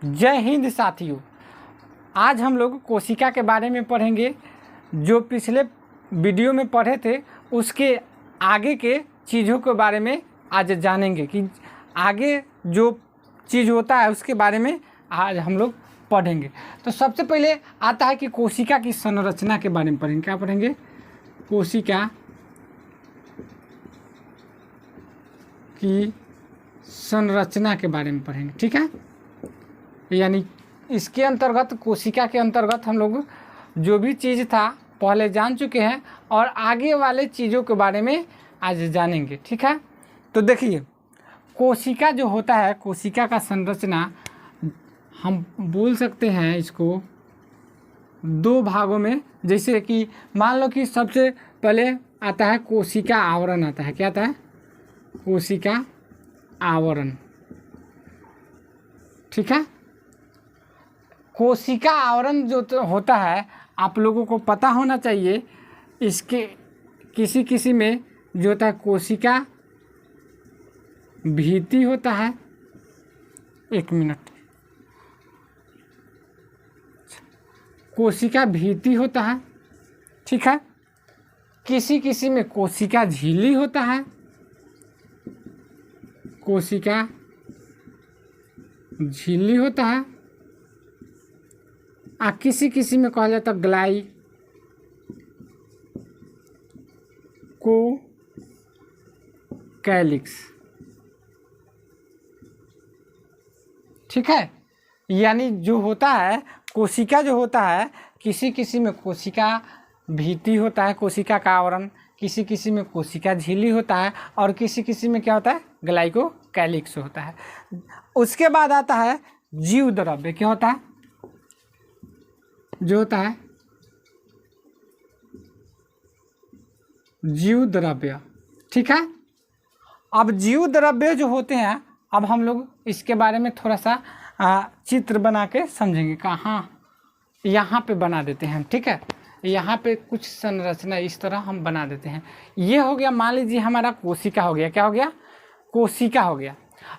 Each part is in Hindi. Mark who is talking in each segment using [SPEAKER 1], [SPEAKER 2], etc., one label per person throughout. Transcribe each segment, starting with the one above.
[SPEAKER 1] जय हिंद साथियों। आज हम लोग कोशिका के बारे में पढ़ेंगे। जो पिछले वीडियो में पढ़े थे उसके आगे के चीज़ों के बारे में आज जानेंगे कि आगे जो चीज़ होता है उसके बारे में आज हम लोग पढ़ेंगे। तो सबसे पहले आता है कि कोशिका की संरचना के बारे में पढ़ेंगे। क्या पढ़ेंगे? कोशिका की संरचना के बारे में पढ़ेंगे। ठीक है, यानी इसके अंतर्गत कोशिका के अंतर्गत हम लोग जो भी चीज़ था पहले जान चुके हैं और आगे वाले चीज़ों के बारे में आज जानेंगे। ठीक है, तो देखिए कोशिका जो होता है, कोशिका का संरचना हम बोल सकते हैं इसको दो भागों में। जैसे कि मान लो कि सबसे पहले आता है कोशिका आवरण आता है। क्या आता है? कोशिका आवरण। ठीक है, कोशिका आवरण जो होता है आप लोगों को पता होना चाहिए। इसके किसी में जो होता है कोशिका भित्ति होता है। एक मिनट, कोशिका भित्ति होता है। ठीक है, किसी में कोशिका झिल्ली होता है। कोशिका झिल्ली होता है और किसी में कहा जाता ग्लाई को कैलिक्स। ठीक है, यानी जो होता है कोशिका जो होता है किसी में कोशिका भित्ति होता है, कोशिका का आवरण, किसी में कोशिका झिल्ली होता है और किसी में क्या होता है ग्लाइको कैलिक्स होता है। उसके बाद आता है जीव द्रव्य। क्या होता है? जो होता है जीव द्रव्य। ठीक है, अब जीव द्रव्य जो होते हैं अब हम लोग इसके बारे में थोड़ा सा चित्र बना के समझेंगे। कहाँ? यहाँ पे बना देते हैं। ठीक है, यहाँ पे कुछ संरचना इस तरह हम बना देते हैं। ये हो गया, मान लीजिए हमारा कोशिका हो गया। क्या हो गया? कोशिका हो गया।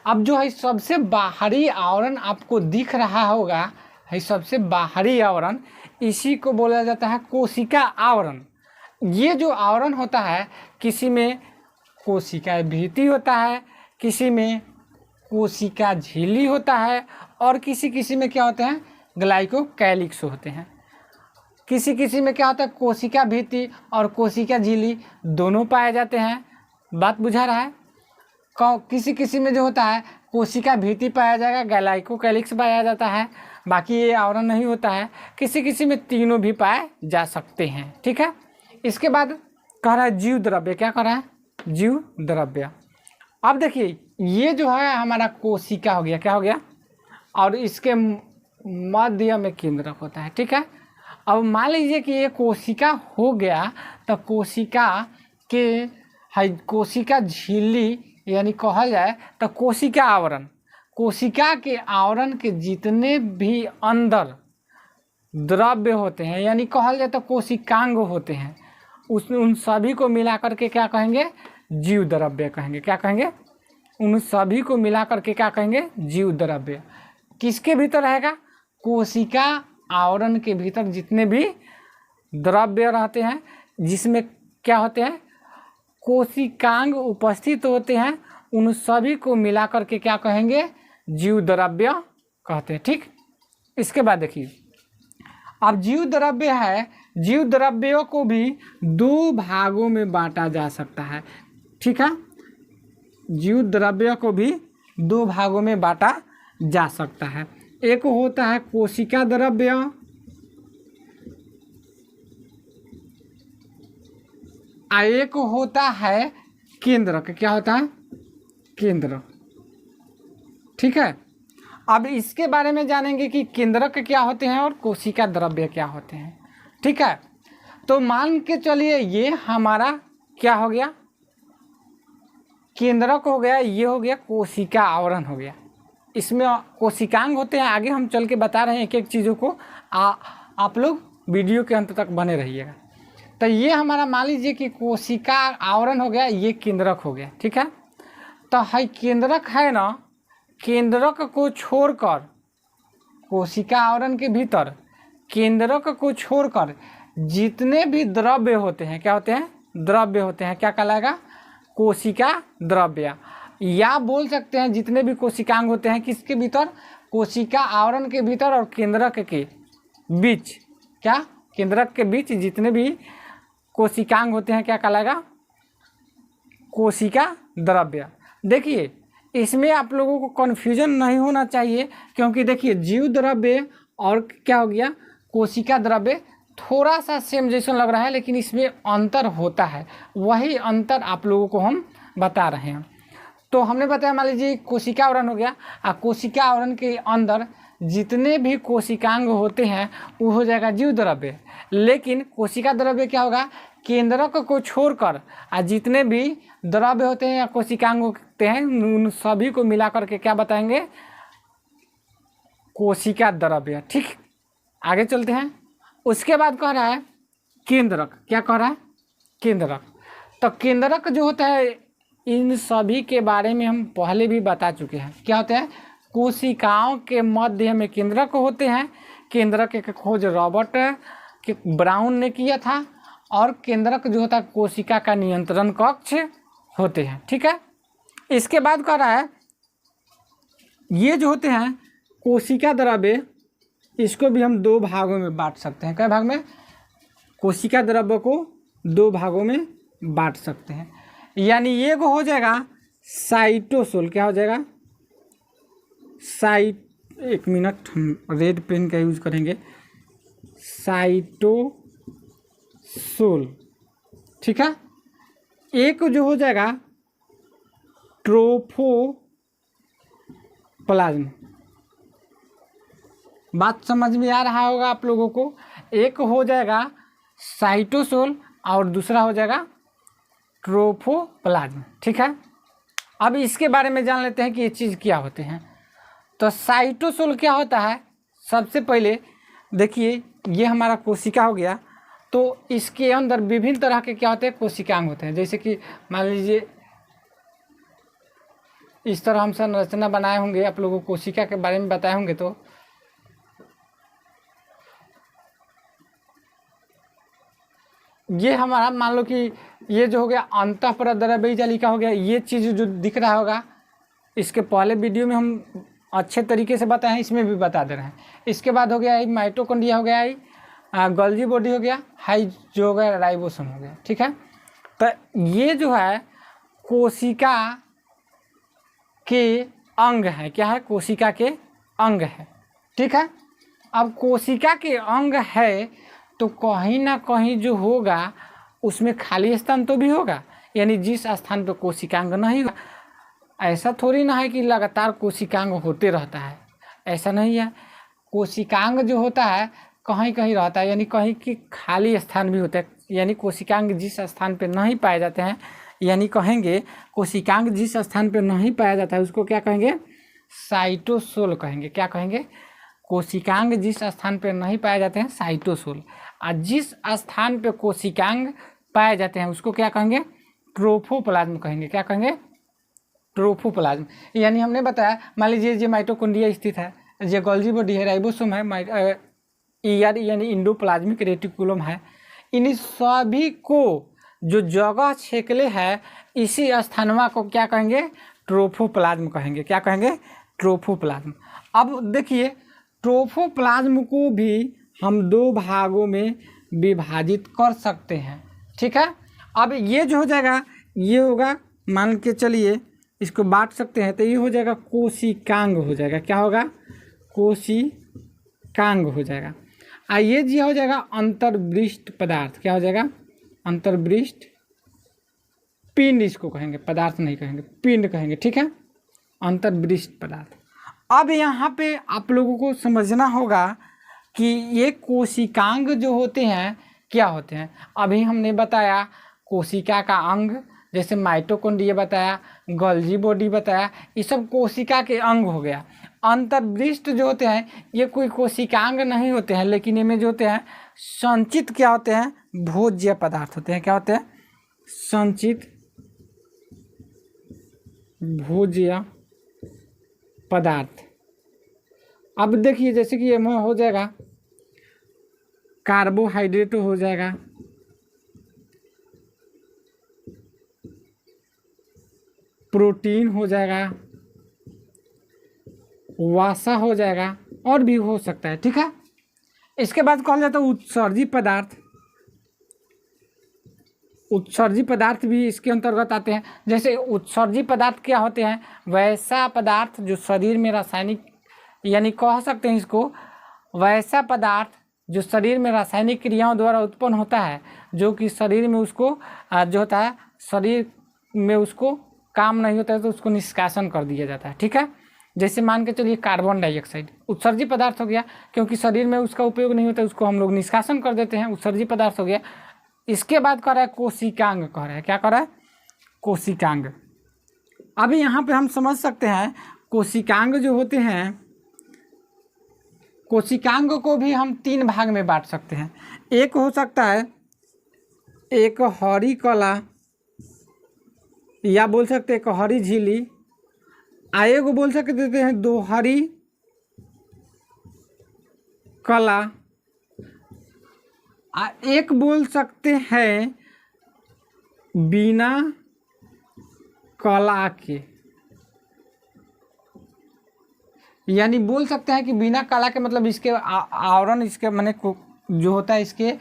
[SPEAKER 1] अब जो है सबसे बाहरी आवरण आपको दिख रहा होगा है, सबसे बाहरी आवरण, इसी को बोला जाता है कोशिका आवरण। ये जो आवरण होता है किसी में कोशिका भित्ति होता है, किसी में कोशिका झिल्ली होता है और किसी में क्या होते हैं ग्लाइको कैलिक्स होते हैं। किसी में क्या होता है कोशिका भित्ति और कोशिका झिल्ली दोनों पाए जाते हैं। बात बुझा रहा है? किसी में जो होता है कोशिका भित्ति पाया जाएगा, ग्लाइको कैलिक्स पाया जाता है, बाकी ये आवरण नहीं होता है। किसी में तीनों भी पाए जा सकते हैं। ठीक है, इसके बाद कह रहा है जीव द्रव्य। क्या कह रहा है? जीव द्रव्य। अब देखिए ये जो है हमारा कोशिका हो गया। क्या हो गया? और इसके मध्य में केंद्रक होता है। ठीक है, अब मान लीजिए कि ये कोशिका हो गया तो कोशिका के है कोशिका झिल्ली यानी कहा जाए तो कोशिका आवरण, कोशिका के आवरण के जितने भी अंदर द्रव्य होते हैं यानी कहा जाए तो कोशिकांग होते हैं, उन सभी को मिलाकर के क्या कहेंगे? जीव द्रव्य कहेंगे। क्या कहेंगे? उन सभी को मिलाकर के क्या कहेंगे? जीव द्रव्य। किसके भीतर रहेगा? कोशिका आवरण के भीतर जितने भी द्रव्य रहते हैं जिसमें क्या होते हैं कोशिकांग उपस्थित होते हैं, उन सभी को मिलाकर के क्या कहेंगे? जीव द्रव्य कहते हैं। ठीक, इसके बाद देखिए अब जीव द्रव्य है, जीव द्रव्यों को भी दो भागों में बांटा जा सकता है। ठीक है, जीव द्रव्य को भी दो भागों में बांटा जा सकता है। एक होता है कोशिका द्रव्य और एक होता है केंद्रक। क्या होता है? केंद्रक। ठीक है, अब इसके बारे में जानेंगे कि केंद्रक क्या होते हैं और कोशिका द्रव्य क्या होते हैं। ठीक है, तो मान के चलिए ये हमारा क्या हो गया? केंद्रक हो गया। ये हो गया कोशिका आवरण हो गया। इसमें कोशिकांग होते हैं, आगे हम चल के बता रहे हैं एक एक चीज़ों को। आप लोग वीडियो के अंत तक बने रहिएगा। तो ये हमारा मान लीजिए कि कोशिका आवरण हो गया, ये केंद्रक हो गया। ठीक है, तो है केंद्रक है ना, केंद्रक को छोड़कर कोशिका आवरण के भीतर केंद्रक को छोड़कर जितने भी द्रव्य होते हैं, क्या होते हैं, द्रव्य होते हैं, क्या कहलाएगा, कोशिका द्रव्य। या बोल सकते हैं जितने भी कोशिकांग होते हैं किसके भीतर, कोशिका आवरण के भीतर और केंद्रक के बीच, क्या, केंद्रक के बीच जितने भी कोशिकांग होते हैं क्या कहलाएगा, कोशिका द्रव्य। देखिए इसमें आप लोगों को कन्फ्यूजन नहीं होना चाहिए, क्योंकि देखिए जीव द्रव्य और क्या हो गया, कोशिका द्रव्य थोड़ा सा सेम जैसा लग रहा है, लेकिन इसमें अंतर होता है। वही अंतर आप लोगों को हम बता रहे हैं। तो हमने बताया, मान लीजिए कोशिका आवरण हो गया, और कोशिका आवरण के अंदर जितने भी कोशिकांग होते हैं वो हो जाएगा जीव द्रव्य। लेकिन कोशिका द्रव्य क्या होगा, केंद्रक को छोड़कर और जितने भी द्रव्य होते हैं या कोशिकांग होते हैं उन सभी को मिलाकर के क्या बताएंगे, कोशिका द्रव्य। ठीक, आगे चलते हैं। उसके बाद कह रहा है केंद्रक, क्या कह रहा है, केंद्रक। तो केंद्रक जो होता है इन सभी के बारे में हम पहले भी बता चुके हैं। क्या होते हैं, कोशिकाओं के मध्य में केंद्रक होते हैं। केंद्रक की खोज रॉबर्ट के ब्राउन ने किया था। और केंद्रक जो होता है कोशिका का नियंत्रण कक्ष होते हैं। ठीक है, इसके बाद कह रहा है ये जो होते हैं कोशिका द्रव्य, इसको भी हम दो भागों में बांट सकते हैं। कई भाग में, कोशिका द्रव्य को दो भागों में बांट सकते हैं। यानी ये को हो जाएगा साइटोसोल, क्या हो जाएगा, एक मिनट हम रेड पेन का यूज करेंगे, साइटोसोल। ठीक है, एक जो हो जाएगा ट्रोफोप्लाज्म। बात समझ में आ रहा होगा आप लोगों को। एक हो जाएगा साइटोसोल और दूसरा हो जाएगा ट्रोफोप्लाज्म। ठीक है, अब इसके बारे में जान लेते हैं कि ये चीज़ क्या होते हैं। तो साइटोसोल क्या होता है, सबसे पहले देखिए ये हमारा कोशिका हो गया। तो इसके अंदर विभिन्न तरह के क्या होते हैं, कोशिकांग होते हैं। जैसे कि मान लीजिए इस तरह हम संरचना बनाए होंगे, आप लोगों को कोशिका के बारे में बताए होंगे। तो ये हमारा मान लो कि ये जो हो गया अंतःपरद्रव्यी जालिका हो गया। ये चीज़ जो दिख रहा होगा, इसके पहले वीडियो में हम अच्छे तरीके से बताए हैं, इसमें भी बता दे रहे हैं। इसके बाद हो गया माइटोकॉन्ड्रिया हो गया, गोल्गी बॉडी हो गया, हाई जो हो गया राइबोसोम हो गया। ठीक है, तो ये जो है कोशिका के अंग है। क्या है, कोशिका के अंग है। ठीक है, अब कोशिका के अंग है तो कहीं ना कहीं जो होगा उसमें खाली स्थान तो भी होगा। यानी जिस स्थान पर कोशिकांग नहीं होगा, ऐसा थोड़ी ना है कि लगातार कोशिकांग होते रहता है, ऐसा नहीं है। कोशिकांग जो होता है कहीं कहीं रहता है, यानी कहीं की खाली स्थान भी होता है। यानी कोशिकांग जिस स्थान पे नहीं पाए जाते हैं, यानी कहेंगे कोशिकांग जिस स्थान पे नहीं पाया जाता है उसको क्या कहेंगे, साइटोसोल कहेंगे। क्या कहेंगे, कोशिकांग जिस स्थान पे नहीं पाए जाते हैं साइटोसोल, और जिस स्थान पे कोशिकांग पाए जाते हैं उसको क्या कहेंगे, ट्रोफोप्लाज्म कहेंगे। क्या कहेंगे, ट्रोफोप्लाज्म। यानी हमने बताया, मान लीजिए ये माइटोकॉन्ड्रिया स्थित है, ये गोल्गी बॉडी है, राइबोसोम है, यानी इंडोप्लाज्मिक रेटिकुलम है। इन सभी को जो जगह छेकले है इसी स्थानवा को क्या कहेंगे, ट्रोफोप्लाज्म कहेंगे। क्या कहेंगे, ट्रोफोप्लाज्म। अब देखिए ट्रोफोप्लाज्म को भी हम दो भागों में विभाजित कर सकते हैं। ठीक है, अब ये जो हो जाएगा ये होगा, मान के चलिए इसको बांट सकते हैं, तो ये हो जाएगा कोशिकांग हो जाएगा। क्या होगा, कोशिकांग हो जाएगा। और ये जी हो जाएगा अंतर्वृष्ट पदार्थ। क्या हो जाएगा, अंतर्वृष्ट पिंड इसको कहेंगे, पदार्थ नहीं कहेंगे, पिंड कहेंगे। ठीक है, अंतर्वृष्ट पदार्थ। अब यहाँ पे आप लोगों को समझना होगा कि ये कोशिकांग जो होते हैं क्या होते हैं। अभी हमने बताया कोशिका का अंग, जैसे माइटोकॉन्ड्रिया बताया, गोल्गी बॉडी बताया, ये सब कोशिका के अंग हो गया। अंतर्वृष्ट जो होते हैं ये कोई कोशिकांग नहीं होते हैं, लेकिन इनमें जो होते हैं संचित क्या होते हैं, भोज्य पदार्थ होते हैं। क्या होते हैं, संचित भोज्य पदार्थ। अब देखिए जैसे कि ये हो जाएगा कार्बोहाइड्रेट हो जाएगा, प्रोटीन हो जाएगा, वसा हो जाएगा, और भी हो सकता है। ठीक है, इसके बाद कहा जाता है उत्सर्जी पदार्थ। उत्सर्जी पदार्थ भी इसके अंतर्गत आते हैं। जैसे उत्सर्जी पदार्थ क्या होते हैं, वैसा पदार्थ जो शरीर में रासायनिक, यानी कह सकते हैं इसको वैसा पदार्थ जो शरीर में रासायनिक क्रियाओं द्वारा उत्पन्न होता है, जो कि शरीर में उसको जो होता है, शरीर में उसको काम नहीं होता है तो उसको निष्कासन कर दिया जाता है। ठीक है, जैसे मान के चलिए कार्बन डाइऑक्साइड उत्सर्जी पदार्थ हो गया, क्योंकि शरीर में उसका उपयोग नहीं होता, उसको हम लोग निष्कासन कर देते हैं, उत्सर्जी पदार्थ हो गया। इसके बाद कह रहा है कोशिकांग, कह रहा है क्या कह रहा है, कोशिकांग। अभी यहाँ पे हम समझ सकते हैं कोशिकांग जो होते हैं, कोशिकांग को भी हम 3 भाग में बांट सकते हैं। एक हो सकता है एक हरी कला, या बोल सकते हैं एक हरी झिल्ली, आगे को बोल सकते हैं 2 हरी कला, एक बोल सकते हैं बिना कला के, यानी बोल सकते हैं कि बिना कला के मतलब इसके आवरण, इसके माने जो होता है इसके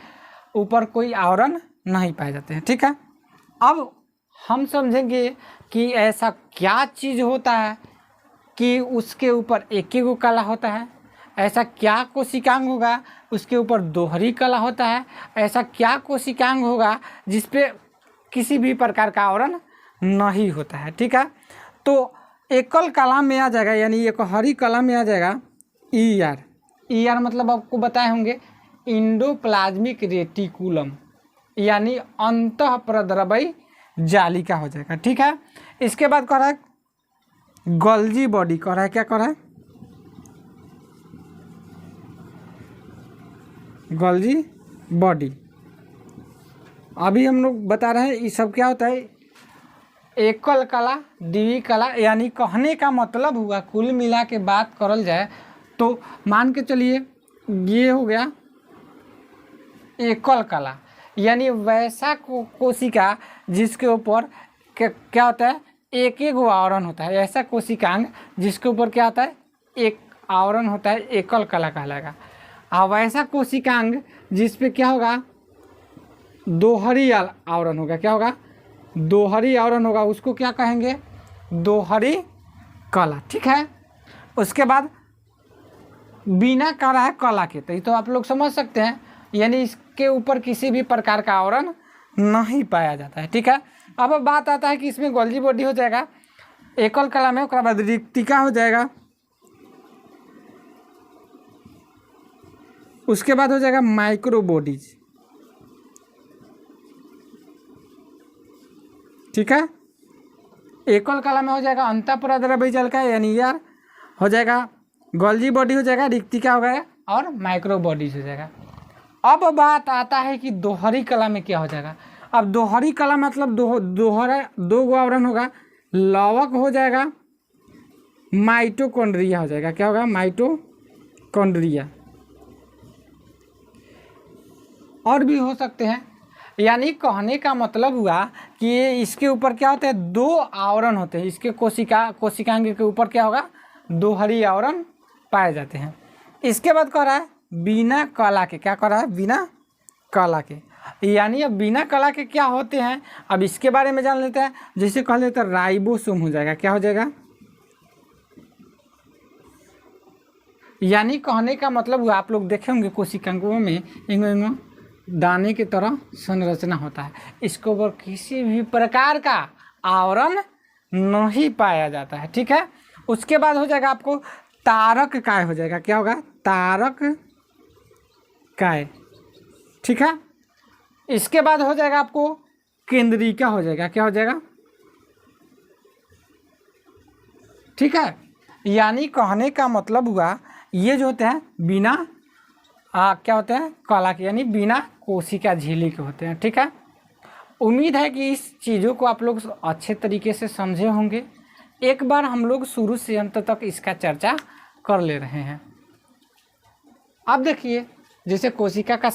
[SPEAKER 1] ऊपर कोई आवरण नहीं पाए जाते हैं। ठीक है, अब हम समझेंगे कि ऐसा क्या चीज़ होता है कि उसके ऊपर एक ही गो कला होता है, ऐसा क्या कोशिकांग होगा उसके ऊपर दोहरी कला होता है, ऐसा क्या कोशिकांग होगा जिसपे किसी भी प्रकार का आवरण नहीं होता है। ठीक है, तो एकल कला में आ जाएगा, यानी एक हरी कला में आ जाएगा ईआर। ईआर मतलब आपको बताए होंगे इंडोप्लाज्मिक रेटिकुलम, यानी अंतःप्रद्रव्य जालिका हो जाएगा। ठीक है, इसके बाद कह रहा है गोल्जी बॉडी, कह रहा है क्या कह रहा है, गोल्जी बॉडी। अभी हम लोग बता रहे हैं ये सब क्या होता है, एकल कला, द्वि कला, यानी कहने का मतलब हुआ कुल मिला के बात करल जाए तो मान के चलिए ये हो गया एकल कला, यानी वैसा कोशिका जिसके ऊपर क्या होता है एक एक आवरण होता है, ऐसा कोशिकांग जिसके ऊपर क्या होता है एक आवरण होता है, एकल कला कहलाएगा। और वैसा कोशिकांग जिस पे क्या होगा दोहरी आवरण होगा, क्या होगा दोहरी आवरण होगा, उसको क्या कहेंगे दोहरी कला। ठीक है, उसके बाद बिना कह रहा है कला के, तो ये तो आप लोग समझ सकते हैं, यानी इसके ऊपर किसी भी प्रकार का आवरण नहीं पाया जाता है। ठीक है, अब बात आता है कि इसमें गोल्जी बॉडी हो जाएगा एकल कला में, उसके बाद रिक्तिका हो जाएगा, उसके बाद हो जाएगा माइक्रो बॉडीज। ठीक है, एकल कला में हो जाएगा अंतःप्रद्रव्य जालिका यानी ईआर हो जाएगा, गोल्जी बॉडी हो जाएगा, रिक्तिका हो गया, और माइक्रो बॉडीज हो जाएगा। अब बात आता है कि दोहरी कला में क्या हो जाएगा। अब दोहरी कला मतलब दो गो आवरण होगा, लवक हो जाएगा, माइटोकॉन्ड्रिया हो जाएगा, क्या होगा माइटोकॉन्ड्रिया, और भी हो सकते हैं। यानी कहने का मतलब हुआ कि इसके ऊपर क्या होता है 2 आवरण होते हैं, इसके कोशिकांग के ऊपर क्या होगा दोहरी आवरण पाए जाते हैं। इसके बाद कह रहा है बिना कला के, क्या कह रहा है बिना कला के, यानी अब बिना कला के क्या होते हैं अब इसके बारे में जान लेते हैं। जैसे कह लेते हैं राइबोसोम हो जाएगा, क्या हो जाएगा, यानी कहने का मतलब हुआ आप लोग देखे होंगे कोशिकांगों में इंगो दाने की तरह संरचना होता है, इसके ऊपर किसी भी प्रकार का आवरण नहीं पाया जाता है। ठीक है, उसके बाद हो जाएगा आपको तारक काय हो जाएगा, क्या होगा तारक काय। ठीक है, इसके बाद हो जाएगा आपको केंद्रिका हो जाएगा, क्या हो जाएगा। ठीक है, यानी कहने का मतलब हुआ ये जो होते हैं बिना क्या होते हैं कला के, यानी बिना कोशिका झिल्ली के होते हैं। ठीक है, उम्मीद है कि इस चीज़ों को आप लोग अच्छे तरीके से समझे होंगे। एक बार हम लोग शुरू से अंत तक इसका चर्चा कर ले रहे हैं। अब देखिए जैसे कोशिका का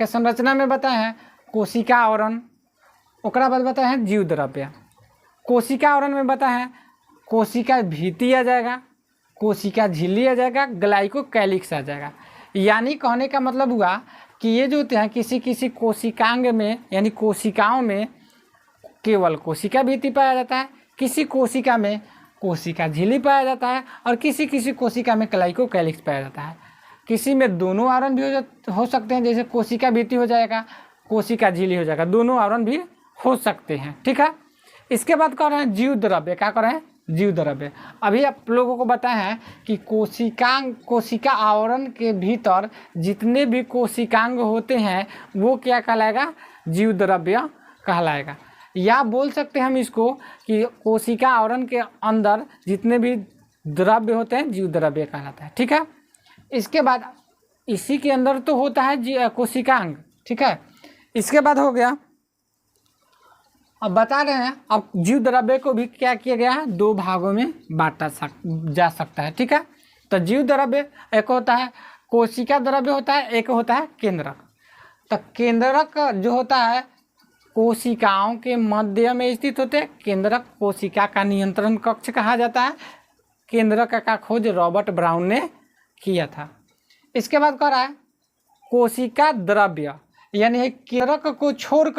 [SPEAKER 1] संरचना में बताए हैं कोशिका आवरण, ओकरा बाद बताए हैं जीव द्रव्य। कोशिका आवरण में बताए हैं कोशिका भित्ति आ जाएगा, कोशिका झिल्ली आ जाएगा, ग्लाइकोकैलिक्स आ जाएगा। यानी कहने का मतलब हुआ कि ये जो होते हैं किसी किसी कोशिकांग में यानी कोशिकाओं में केवल कोशिका भित्ति पाया जाता है, किसी कोशिका में कोशिका झिल्ली पाया जाता है और किसी किसी कोशिका में ग्लाइकोकैलिक्स पाया जाता है। किसी में दोनों आवरण भी हो सकते हैं, जैसे कोशिका भित्ति हो जाएगा, कोशिका झिल्ली हो जाएगा, दोनों आवरण भी हो सकते हैं। ठीक है, इसके बाद कह रहे हैं जीव द्रव्य। क्या कर रहे हैं? जीव द्रव्य। अभी आप लोगों को बताया है कि कोशिका आवरण के भीतर जितने भी कोशिकांग होते हैं वो क्या कहलाएगा? जीव द्रव्य कहलाएगा। या बोल सकते हैं हम इसको कि कोशिका आवरण के अंदर जितने भी द्रव्य होते हैं जीव द्रव्य कहलाता है। ठीक है, इसके बाद इसी के अंदर तो होता है कोशिकांग। ठीक है, इसके बाद हो गया, अब बता रहे हैं अब जीव द्रव्य को भी क्या किया गया है? दो भागों में बांटा जा सकता है। ठीक है, तो जीव द्रव्य एक होता है कोशिका द्रव्य होता है, एक होता है केंद्रक। तो केंद्रक जो होता है कोशिकाओं के मध्य में स्थित होते हैं। केंद्रक कोशिका का नियंत्रण कक्ष कहा जाता है। केंद्रक का खोज रॉबर्ट ब्राउन ने किया था। इसके बाद कह रहा है कोशिका द्रव्य, यानी केंद्रक को छोड़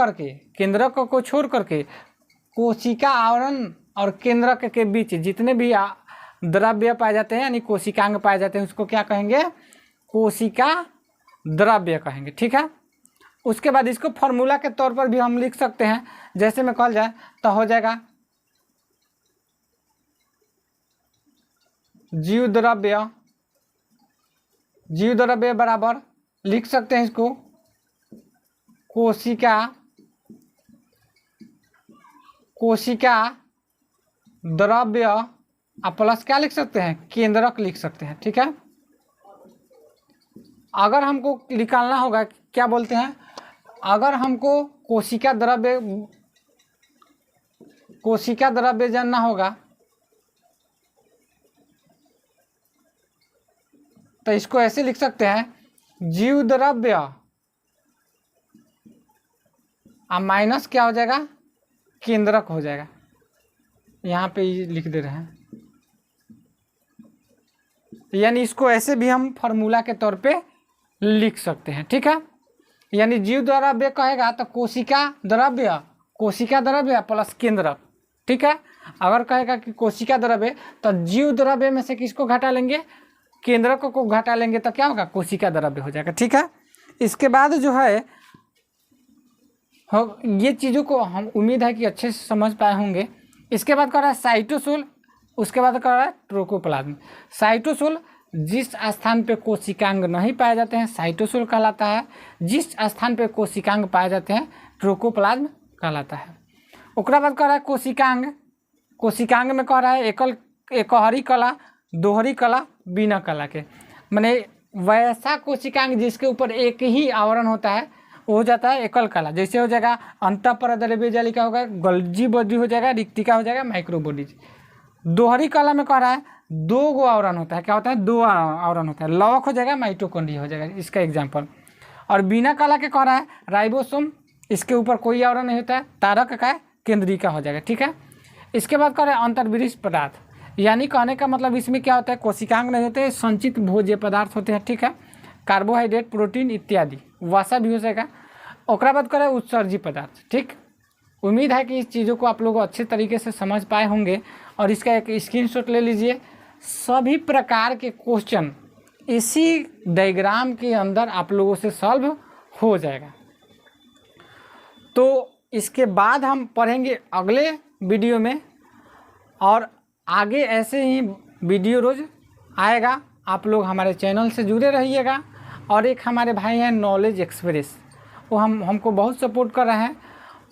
[SPEAKER 1] करके कोशिका आवरण और केंद्रक के बीच जितने भी द्रव्य पाए जाते हैं यानी कोशिकांग पाए जाते हैं उसको क्या कहेंगे? कोशिका द्रव्य कहेंगे। ठीक है, उसके बाद इसको फॉर्मूला के तौर पर भी हम लिख सकते हैं। जैसे में कहा जाए तो हो जाएगा जीव द्रव्य बराबर लिख सकते हैं इसको कोशिका द्रव्य प्लस क्या लिख सकते हैं? केंद्रक लिख सकते हैं। ठीक है, अगर हमको निकालना होगा क्या बोलते हैं, अगर हमको कोशिका द्रव्य जानना होगा तो इसको ऐसे लिख सकते हैं जीव द्रव्य अब माइनस क्या हो जाएगा? केंद्रक हो जाएगा। यहाँ पे लिख दे रहे हैं, यानी इसको ऐसे भी हम फार्मूला के तौर पे लिख सकते हैं। ठीक है, यानी जीव द्रव्य कहेगा तो कोशिका द्रव्य प्लस केंद्रक। ठीक है, अगर कहेगा कि कोशिका द्रव्य तो जीव द्रव्य में से किसको घटा लेंगे? केंद्रक को घटा लेंगे तो क्या होगा? कोशिका द्रव्य हो जाएगा। ठीक है, इसके बाद जो है ये चीज़ों को हम उम्मीद है कि अच्छे से समझ पाए होंगे। इसके बाद कर रहा है साइटोसोल, उसके बाद कर रहा है ट्रोकोप्लाज्म। साइटोसोल जिस स्थान पे कोशिकांग नहीं पाए जाते हैं साइटोसोल कहलाता है, जिस स्थान पे कोशिकांग पाए जाते हैं ट्रोकोप्लाज्म कहलाता है। उसके बाद कह रहा है कोशिकांग में कह रहा है एकहरी कला, दोहरी कला, बिना कला के, माने वैसा कोशिकांग जिसके ऊपर एक ही आवरण होता है वो हो जाता है एकल कला। जैसे हो जाएगा अंतःपरद्रव्य जालिका होगा, गल्जी बॉडी हो जाएगा, रिक्तिका हो जाएगा, माइक्रोबॉडीज। दोहरी कला में कह रहा है दो गो आवरण होता है। क्या होता है? दो आवरण होता है। लवक हो जाएगा, माइटोकॉन्ड्रिया हो जाएगा, इसका एग्जाम्पल। और बिना कला के कह रहा है राइबोसोम, इसके ऊपर कोई आवरण नहीं होता है, तारक का केंद्रिका हो जाएगा। ठीक है, इसके बाद कह रहे हैं अंतर्विरिष्ट पदार्थ, यानी कहने का मतलब इसमें क्या होता है? कोशिकांग नहीं होते, संचित भोज्य पदार्थ होते हैं। ठीक है, कार्बोहाइड्रेट, प्रोटीन इत्यादि, वसा भी हो जाएगा। ओकरा बाद करें उत्सर्जी पदार्थ। ठीक, उम्मीद है कि इस चीज़ों को आप लोग अच्छे तरीके से समझ पाए होंगे और इसका एक स्क्रीनशॉट ले लीजिए। सभी प्रकार के क्वेश्चन इसी डायग्राम के अंदर आप लोगों से सॉल्व हो जाएगा। तो इसके बाद हम पढ़ेंगे अगले वीडियो में, और आगे ऐसे ही वीडियो रोज़ आएगा। आप लोग हमारे चैनल से जुड़े रहिएगा। और एक हमारे भाई हैं नॉलेज एक्सप्रेस, वो हमको बहुत सपोर्ट कर रहे हैं,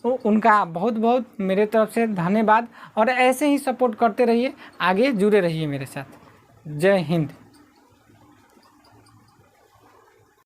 [SPEAKER 1] तो उनका बहुत बहुत मेरे तरफ से धन्यवाद। और ऐसे ही सपोर्ट करते रहिए, आगे जुड़े रहिए मेरे साथ। जय हिंद।